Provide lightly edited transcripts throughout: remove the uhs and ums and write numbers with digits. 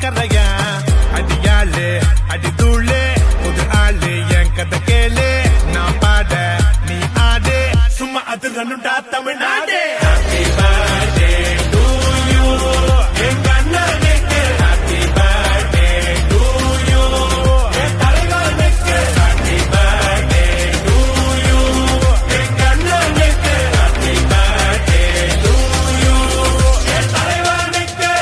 பாக்கறையா அடியாளு அடி தூளு புது ஆளு என் கதை கேளு நான் பாட நீ ஆடு சும்மா அது ரன்னுடா Tamil Nadu happy birthday to you எங்க அண்ணனுக்கு ஹாப்பி பர்த்டே டு யூ என் தலைவனுக்கு ஹாப்பி பர்த்டே டு யூ எங்க அண்ணனுக்கு ஹாப்பி பர்த்டே டு யூ என் தலைவனுக்கு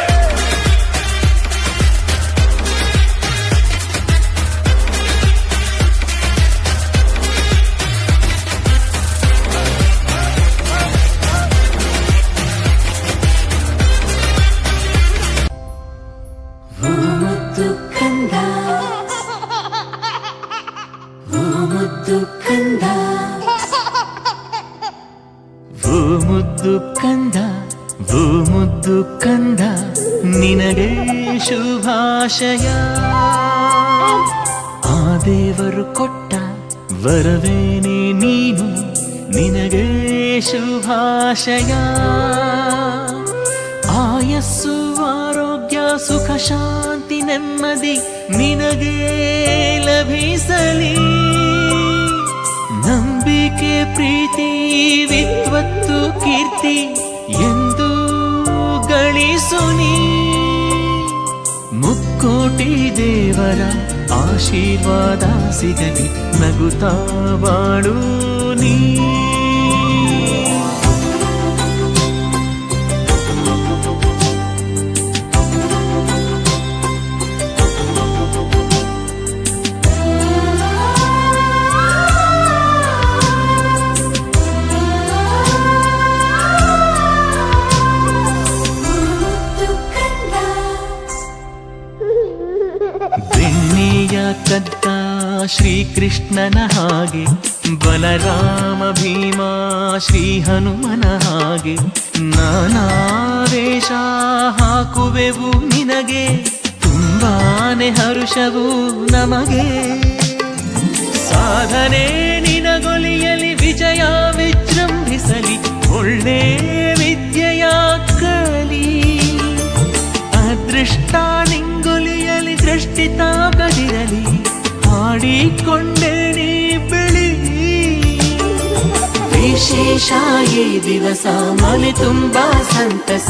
ಮುದ್ದು ಕಂದ ಮುದ್ದು ಕಂದ ಮುದ್ದು ಕಂದ ಮುದ್ದು ಕಂದ ನಿನಗೆ ಶುಭಾಶಯ ಆ ದೇವರು ಕೊಟ್ಟ ವರವೇನೆ ನೀನು ನಿನಗೆ ಶುಭಾಶಯ ಆಯಸ್ಸು ಆರೋಗ್ಯ ಸುಖ ಶಾಂತಿ ನೆಮ್ಮದಿ ನಿನಗೆ ಲಭಿಸಲಿ ನಂಬಿಕೆ ಪ್ರೀತಿ ವಿದ್ವತ್ತು ಕೀರ್ತಿ ಎಂದು ಗಳಿಸುನಿ ಮುಕ್ಕೋಟಿ ದೇವರ ಆಶೀರ್ವಾದ ಸಿಗಲಿ ನಗುತ್ತಾ ಬಾಳು ನೀ ಬೆಣ್ಣಿಯ ಕದ್ದ ಶ್ರೀಕೃಷ್ಣನ ಹಾಗೆ ಬಲರಾಮ ಭೀಮ ಶ್ರೀ ಹನುಮನ ಹಾಗೆ ನಾನಾ ವೇಷ ಹಾಕುವೆವು ನಿನಗೆ ತುಂಬಾನೆ ಹರುಷವು ನಮಗೆ ಸಾಧನೆ ನಿನಗೊಲಿಯಲಿ ವಿಜಯ ವಿಜೃಂಭಿಸಲಿ ಒಳ್ಳೆ ವಿದ್ಯೆಯ ಕಲಿ ಅದೃಷ್ಟ ನಿಂಗೊಲಿಯಲಿ ದೃಷ್ಟಿ ತಾಗದಿರಲಿ ಹಾಡಿಕೊಂಡೆ ನೀ ಬೆಳಿ ವಿಶೇಷ ಈ ದಿವಸ ಮನೆ ತುಂಬಾ ಸಂತಸ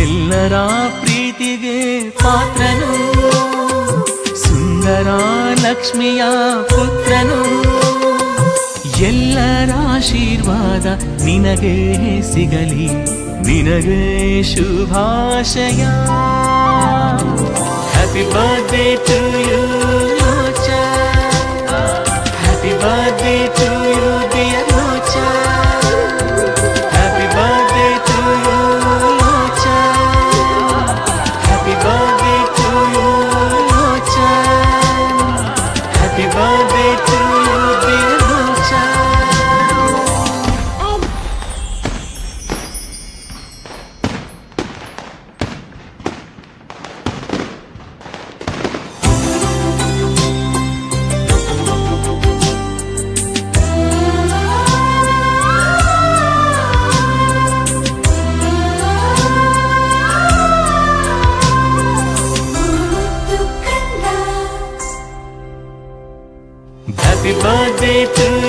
ಎಲ್ಲರ ಪ್ರೀತಿಗೆ ಪಾತ್ರನು ಸುಂದರ ಲಕ್ಷ್ಮಿಯ ಪುತ್ರನು ಎಲ್ಲರ ಆಶೀರ್ವಾದ ನಿನಗೆ ಸಿಗಲಿ ನಿನಗೆ ಶುಭಾಶಯ happy birthday to you Locha happy birthday to you dear Locha happy birthday to you Locha happy birthday to you Locha happy birthday to you dear Locha Happy birthday to